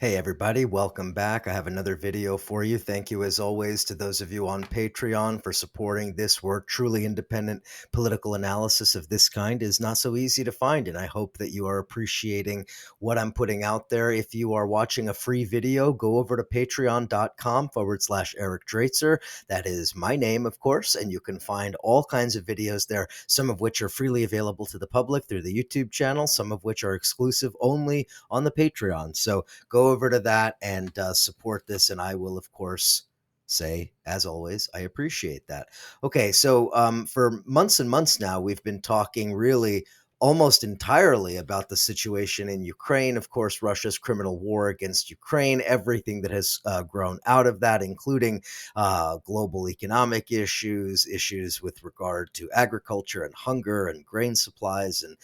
Hey everybody, welcome back. I have another video for you. Thank you as always to those of you on Patreon for supporting this work. Truly independent political analysis of this kind is not so easy to find, and I hope that you are appreciating what I'm putting out there. If you are watching a free video, go over to patreon.com/Eric Draitzer. That is my name, of course, and you can find all kinds of videos there, some of which are freely available to the public through the YouTube channel, some of which are exclusive only on the Patreon. So go over to that and support this. And I will, of course, say, as always, I appreciate that. Okay, so for months and months now, we've been talking really almost entirely about the situation in Ukraine. Of course, Russia's criminal war against Ukraine, everything that has grown out of that, including global economic issues, issues with regard to agriculture and hunger and grain supplies and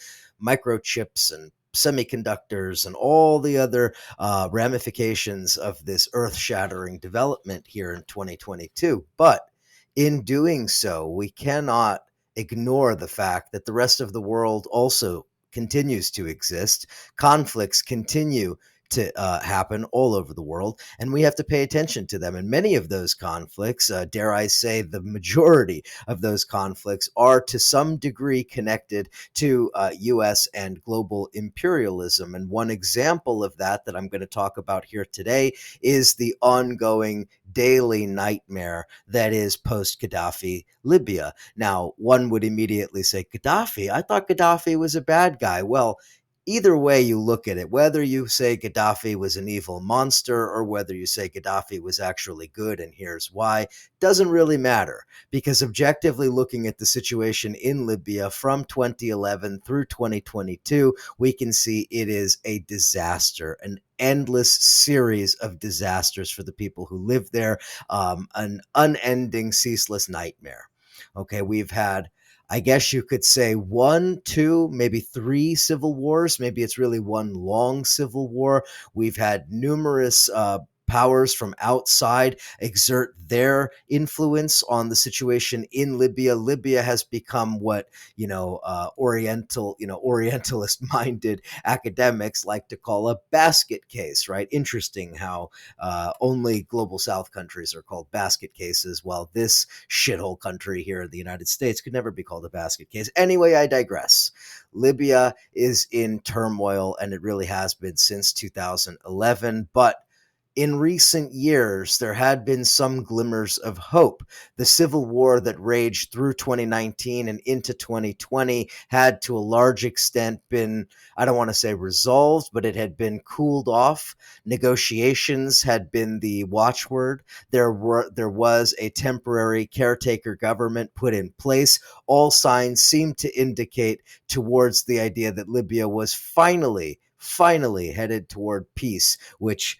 microchips and semiconductors and all the other ramifications of this earth-shattering development here in 2022. But in doing so, we cannot ignore the fact that the rest of the world also continues to exist. Conflicts continue to happen all over the world, and we have to pay attention to them. And many of those conflicts, dare I say, the majority of those conflicts are to some degree connected to US and global imperialism. And one example of that I'm going to talk about here today is the ongoing daily nightmare that is post-Gaddafi Libya. Now, one would immediately say, Gaddafi? I thought Gaddafi was a bad guy. Well, either way you look at it, whether you say Gaddafi was an evil monster or whether you say Gaddafi was actually good, and here's why, doesn't really matter, because objectively looking at the situation in Libya from 2011 through 2022, we can see it is a disaster, an endless series of disasters for the people who live there, an unending, ceaseless nightmare. Okay, we've had, I guess you could say, one, two, maybe three civil wars. Maybe it's really one long civil war. We've had numerous powers from outside exert their influence on the situation in Libya. Libya has become what, Orientalist minded academics like to call a basket case, right? Interesting how only global South countries are called basket cases, while this shithole country here in the United States could never be called a basket case. Anyway, I digress. Libya is in turmoil, and it really has been since 2011, but in recent years, there had been some glimmers of hope. The civil war that raged through 2019 and into 2020 had to a large extent been, I don't want to say resolved, but it had been cooled off. Negotiations had been the watchword. There was a temporary caretaker government put in place. All signs seemed to indicate towards the idea that Libya was finally headed toward peace, which,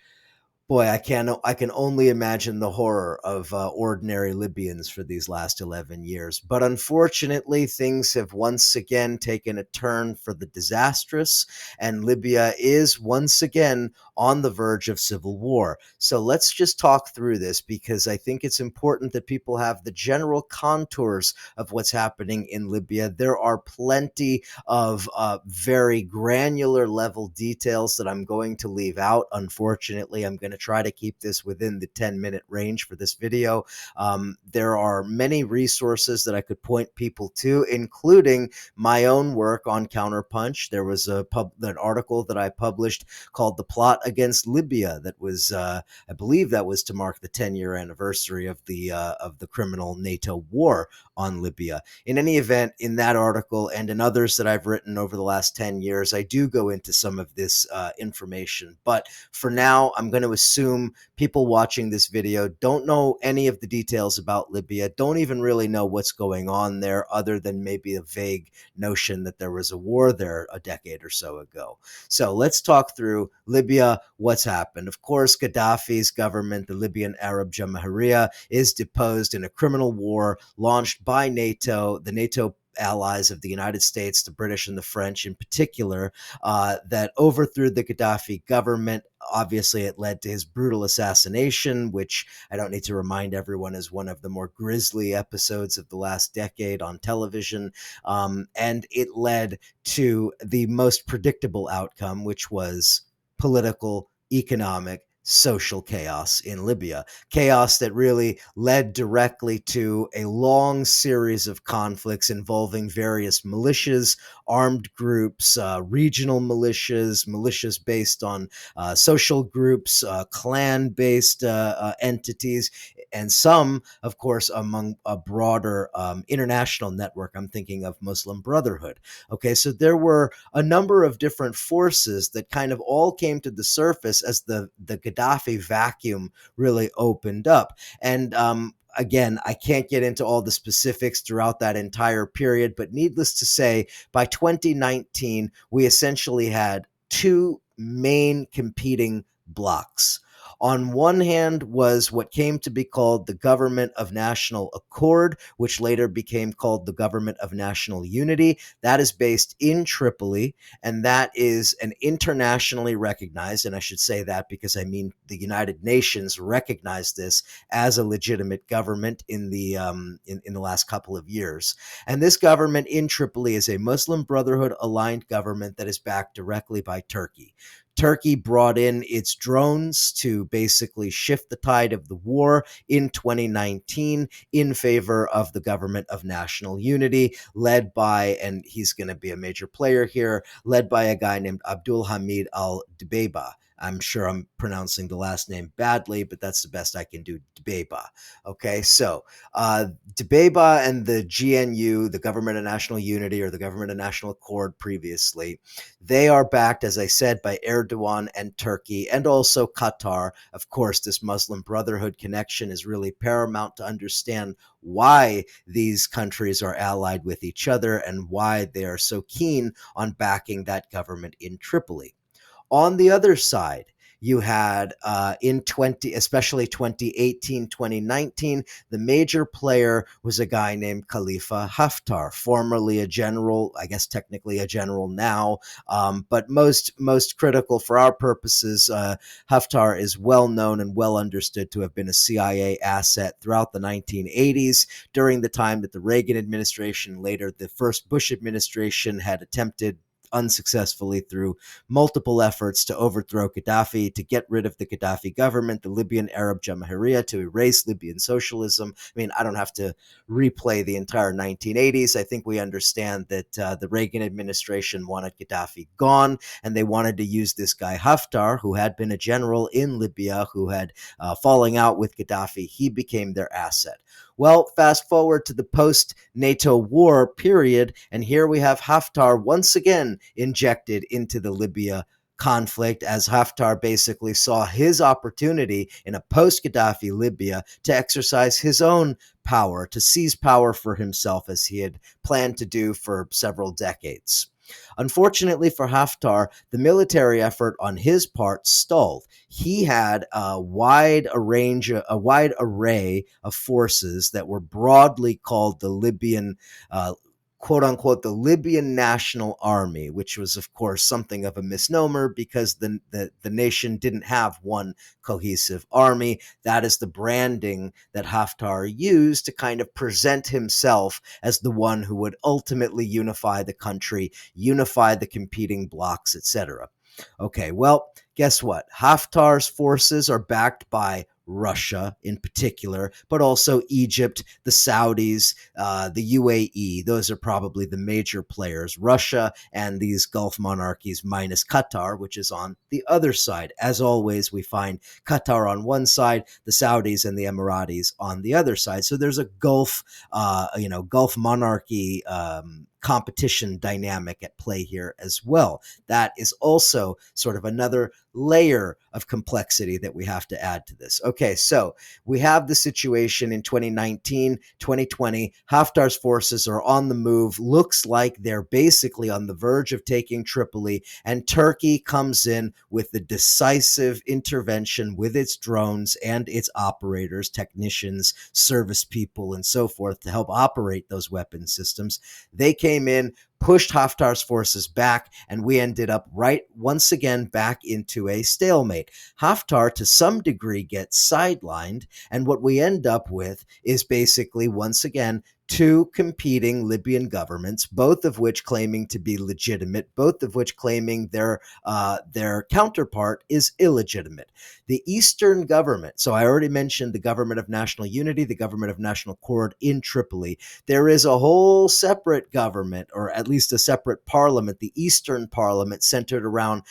boy, I can only imagine the horror of ordinary Libyans for these last 11 years. But unfortunately, things have once again taken a turn for the disastrous, and Libya is once again on the verge of civil war. So let's just talk through this, because I think it's important that people have the general contours of what's happening in Libya. There are plenty of very granular level details that I'm going to leave out. Unfortunately, I'm going to try to keep this within the 10-minute range for this video. There are many resources that I could point people to, including my own work on Counterpunch. There was an article that I published called "The Plot Against Libya" that was, I believe, that was to mark the 10-year anniversary of the criminal NATO war on Libya. In any event, in that article and in others that I've written over the last 10 years, I do go into some of this information. But for now, I'm going to assume people watching this video don't know any of the details about Libya, don't even really know what's going on there, other than maybe a vague notion that there was a war there a decade or so ago. So let's talk through Libya, what's happened. Of course, Gaddafi's government, the Libyan Arab Jamahiriya, is deposed in a criminal war launched by NATO, the NATO allies of the United States, the British and the French in particular, that overthrew the Gaddafi government. Obviously, it led to his brutal assassination, which I don't need to remind everyone is one of the more grisly episodes of the last decade on television. And it led to the most predictable outcome, which was political economic, social chaos in Libya. Chaos that really led directly to a long series of conflicts involving various militias, armed groups, regional militias, militias based on social groups, clan based entities, and some, of course, among a broader international network. I'm thinking of Muslim Brotherhood. Okay, so there were a number of different forces that kind of all came to the surface as the Gaddafi vacuum really opened up. And again, I can't get into all the specifics throughout that entire period, but needless to say, by 2019, we essentially had two main competing blocs. On one hand was what came to be called the Government of National Accord, which later became called the Government of National Unity. That is based in Tripoli, and that is an internationally recognized, and I should say that because I mean the United Nations recognized this as a legitimate government in the last couple of years. And this government in Tripoli is a Muslim Brotherhood aligned government that is backed directly by Turkey. Turkey brought in its drones to basically shift the tide of the war in 2019 in favor of the Government of National Unity, led by, and he's going to be a major player here, led by a guy named Abdul Hamid al-Dbeiba. I'm sure I'm pronouncing the last name badly, but that's the best I can do. Dbeiba. Okay, so Dbeiba and the GNU, the Government of National Unity, or the Government of National Accord previously, they are backed, as I said, by Erdogan and Turkey and also Qatar. Of course, this Muslim Brotherhood connection is really paramount to understand why these countries are allied with each other and why they are so keen on backing that government in Tripoli. On the other side, you had especially 2018, 2019, the major player was a guy named Khalifa Haftar, formerly a general, I guess technically a general now, but most critical for our purposes, Haftar is well known and well understood to have been a CIA asset throughout the 1980s, during the time that the Reagan administration, later the first Bush administration, had attempted unsuccessfully through multiple efforts to overthrow Gaddafi, to get rid of the Gaddafi government, the Libyan Arab Jamahiriya, to erase Libyan socialism. I mean, I don't have to replay the entire 1980s. I think we understand that the Reagan administration wanted Gaddafi gone, and they wanted to use this guy Haftar, who had been a general in Libya, who had falling out with Gaddafi. He became their asset. Well, fast forward to the post-NATO war period, and here we have Haftar once again injected into the Libya conflict, as Haftar basically saw his opportunity in a post-Gaddafi Libya to exercise his own power, to seize power for himself, as he had planned to do for several decades. Unfortunately for Haftar, the military effort on his part stalled. He had a wide array of forces that were broadly called the Libyan quote unquote, the Libyan National Army, which was, of course, something of a misnomer because the nation didn't have one cohesive army. That is the branding that Haftar used to kind of present himself as the one who would ultimately unify the country, unify the competing blocs, etc. Okay, well, guess what? Haftar's forces are backed by Russia in particular, but also Egypt, the Saudis, the UAE. Those are probably the major players. Russia and these Gulf monarchies minus Qatar, which is on the other side. As always, we find Qatar on one side, the Saudis and the Emiratis on the other side. So there's a Gulf monarchy competition dynamic at play here as well. That is also sort of another layer of complexity that we have to add to this. Okay, so we have the situation in 2019, 2020. Haftar's forces are on the move. Looks like they're basically on the verge of taking Tripoli, and Turkey comes in with the decisive intervention with its drones and its operators, technicians, service people, and so forth to help operate those weapon systems. They came in, pushed Haftar's forces back, and we ended up once again back into a stalemate. Haftar, to some degree, gets sidelined, and what we end up with is basically, once again, two competing Libyan governments, both of which claiming to be legitimate, both of which claiming their counterpart is illegitimate. The Eastern government, so I already mentioned the government of national unity, the government of national accord in Tripoli. There is a whole separate government, or at least a separate parliament, the Eastern parliament, centered around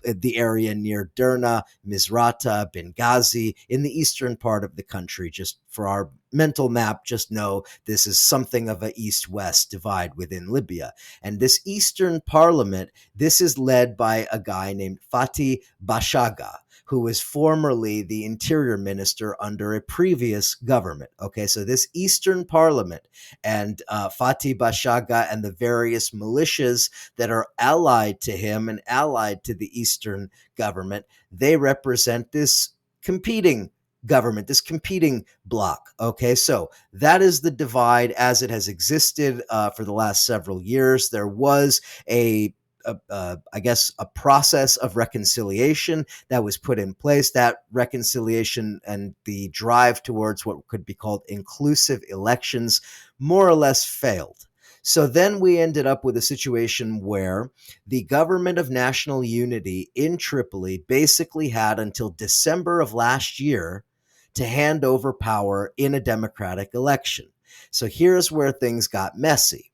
the area near Derna, Misrata, Benghazi, in the eastern part of the country. Just for our mental map, just know this is something of a east-west divide within Libya. And this Eastern Parliament, this is led by a guy named Fatih Bashaga, who was formerly the interior minister under a previous government. Okay, so this Eastern Parliament and Fatih Bashaga and the various militias that are allied to him and allied to the Eastern government, they represent this competing government, this competing bloc. Okay, so that is the divide as it has existed for the last several years. There was I guess, a process of reconciliation that was put in place. That reconciliation and the drive towards what could be called inclusive elections more or less failed. So then we ended up with a situation where the government of national unity in Tripoli basically had until December of last year to hand over power in a democratic election. So here's where things got messy.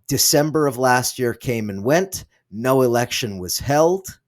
December of last year came and went. No election was held.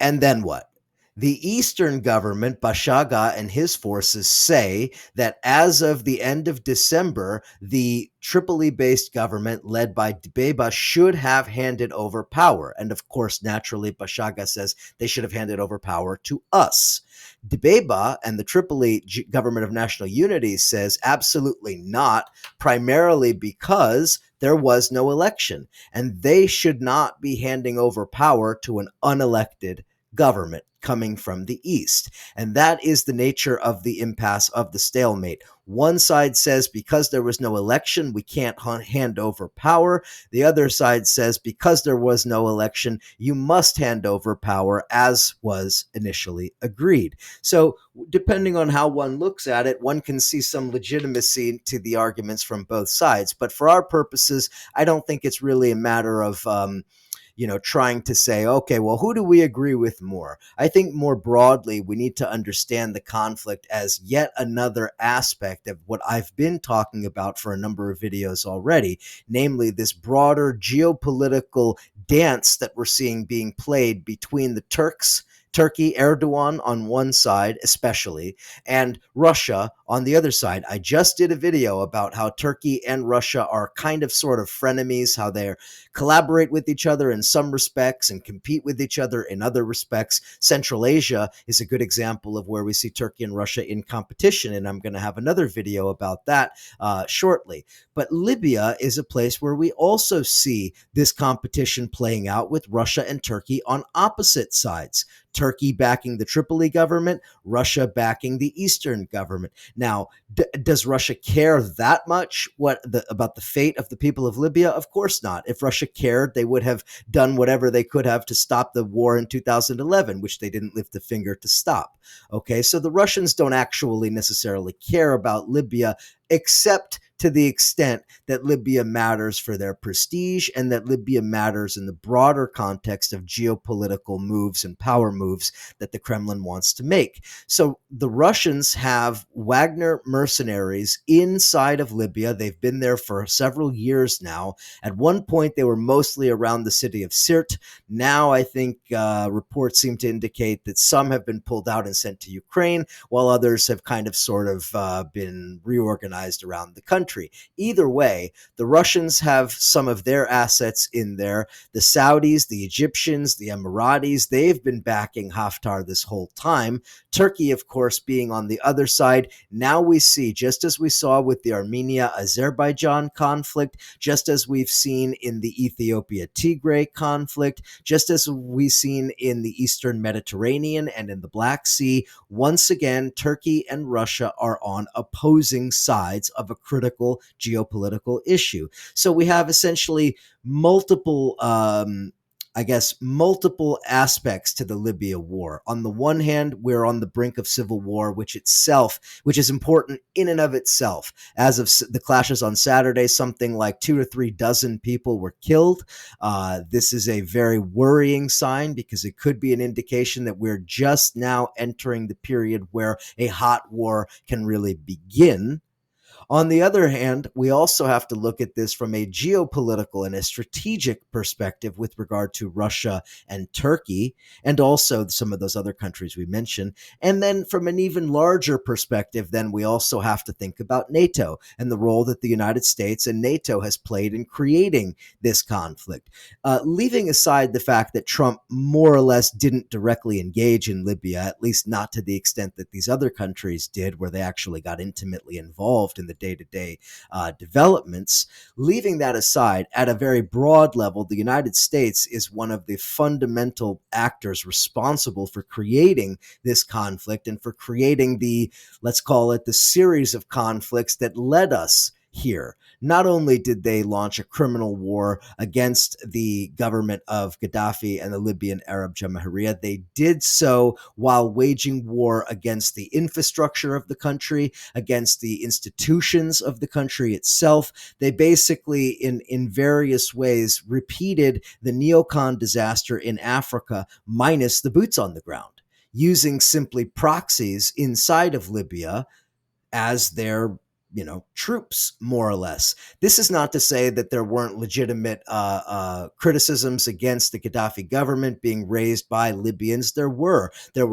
And then what? The Eastern government, Bashaga and his forces, say that as of the end of December, the Tripoli-based government led by Dbeiba should have handed over power. And of course, naturally, Bashaga says they should have handed over power to us. Dbeiba and the Tripoli government of national unity says absolutely not, primarily because there was no election, and they should not be handing over power to an unelected government coming from the East. And that is the nature of the impasse, of the stalemate. One side says because there was no election, we can't hand over power. The other side says because there was no election, you must hand over power as was initially agreed. So depending on how one looks at it, one can see some legitimacy to the arguments from both sides. But for our purposes, I don't think it's really a matter of trying to say, okay, well, who do we agree with more? I think more broadly, we need to understand the conflict as yet another aspect of what I've been talking about for a number of videos already, namely this broader geopolitical dance that we're seeing being played between the Turkey, Erdogan on one side especially, and Russia on the other side. I just did a video about how Turkey and Russia are kind of sort of frenemies, how they collaborate with each other in some respects and compete with each other in other respects. Central Asia is a good example of where we see Turkey and Russia in competition, and I'm going to have another video about that shortly. But Libya is a place where we also see this competition playing out with Russia and Turkey on opposite sides. Turkey backing the Tripoli government, Russia backing the Eastern government. Now, does Russia care that much about the fate of the people of Libya? Of course not. If Russia cared, they would have done whatever they could have to stop the war in 2011, which they didn't lift a finger to stop. Okay, so the Russians don't actually necessarily care about Libya, except to the extent that Libya matters for their prestige and that Libya matters in the broader context of geopolitical moves and power moves that the Kremlin wants to make. So the Russians have Wagner mercenaries inside of Libya. They've been there for several years now. At one point, they were mostly around the city of Sirte. Now, I think reports seem to indicate that some have been pulled out and sent to Ukraine, while others have kind of sort of been reorganized around the country. Either way, the Russians have some of their assets in there. The Saudis, the Egyptians, the Emiratis, they've been backing Haftar this whole time. Turkey, of course, being on the other side. Now we see, just as we saw with the Armenia-Azerbaijan conflict, just as we've seen in the Ethiopia-Tigray conflict, just as we've seen in the Eastern Mediterranean and in the Black Sea, once again, Turkey and Russia are on opposing sides of a critical geopolitical issue. So we have essentially multiple I guess, multiple aspects to the Libya war. On the one hand, we're on the brink of civil war, which is important in and of itself. As of the clashes on Saturday, something like 2 to 3 dozen people were killed. This is a very worrying sign because it could be an indication that we're just now entering the period where a hot war can really begin. On the other hand, we also have to look at this from a geopolitical and a strategic perspective with regard to Russia and Turkey, and also some of those other countries we mentioned. And then from an even larger perspective, then we also have to think about NATO and the role that the United States and NATO has played in creating this conflict. Leaving aside the fact that Trump more or less didn't directly engage in Libya, at least not to the extent that these other countries did, where they actually got intimately involved in the day-to-day developments. Leaving that aside, at a very broad level, the United States is one of the fundamental actors responsible for creating this conflict and for creating let's call it the series of conflicts that led us here. Not only did they launch a criminal war against the government of Gaddafi and the Libyan Arab Jamahiriya, they did so while waging war against the infrastructure of the country, against the institutions of the country itself. They basically, in various ways, repeated the neocon disaster in Africa minus the boots on the ground, using simply proxies inside of Libya as their troops, more or less. This is not to say that there weren't legitimate criticisms against the Gaddafi government being raised by Libyans. There were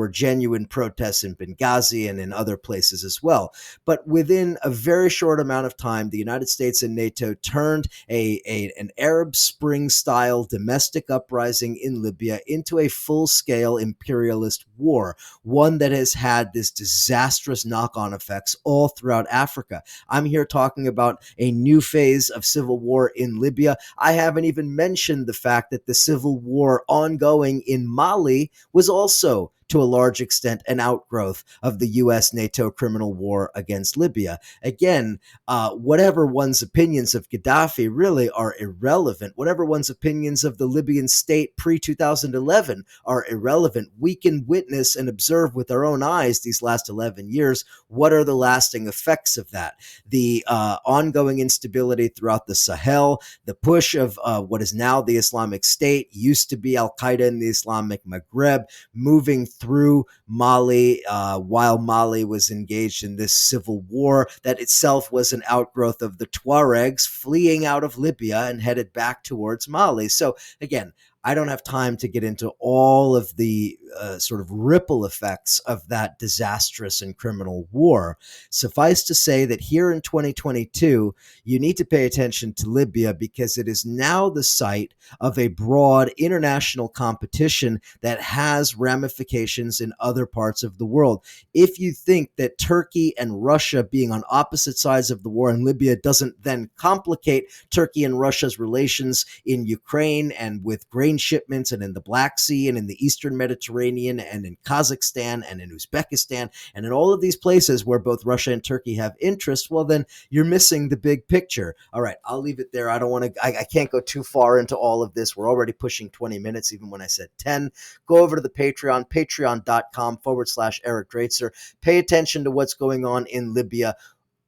genuine protests in Benghazi and in other places as well. But within a very short amount of time, the United States and NATO turned an Arab Spring-style domestic uprising in Libya into a full-scale imperialist war, one that has had this disastrous knock-on effects all throughout Africa. I'm here talking about a new phase of civil war in Libya. I haven't even mentioned the fact that the civil war ongoing in Mali was also, to a large extent, an outgrowth of the US-NATO criminal war against Libya. Again, whatever one's opinions of Gaddafi really are irrelevant. Whatever one's opinions of the Libyan state pre-2011 are irrelevant. We can witness and observe with our own eyes these last 11 years. What are the lasting effects of that? The ongoing instability throughout the Sahel, the push of what is now the Islamic State, used to be Al-Qaeda in the Islamic Maghreb, moving through Mali while Mali was engaged in this civil war that itself was an outgrowth of the Tuaregs fleeing out of Libya and headed back towards Mali. So again, I don't have time to get into all of the sort of ripple effects of that disastrous and criminal war. Suffice to say that here in 2022, you need to pay attention to Libya because it is now the site of a broad international competition that has ramifications in other parts of the world. If you think that Turkey and Russia being on opposite sides of the war in Libya doesn't then complicate Turkey and Russia's relations in Ukraine and with grain shipments and in the Black Sea and in the Eastern Mediterranean and in Kazakhstan and in Uzbekistan and in all of these places where both Russia and Turkey have interest, well, then you're missing the big picture. All right, I'll leave it there. I can't go too far into all of this. We're already pushing 20 minutes, even when I said 10. Go over to the Patreon, patreon.com/Eric Draitser. Pay attention to what's going on in Libya.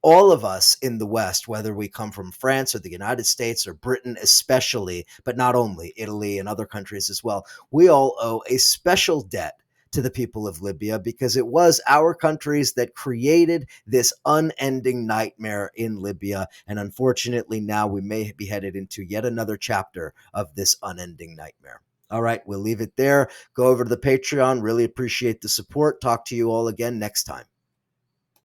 All of us in the West, whether we come from France or the United States or Britain especially, but not only, Italy and other countries as well, we all owe a special debt to the people of Libya because it was our countries that created this unending nightmare in Libya. And unfortunately, now we may be headed into yet another chapter of this unending nightmare. All right, we'll leave it there. Go over to the Patreon. Really appreciate the support. Talk to you all again next time.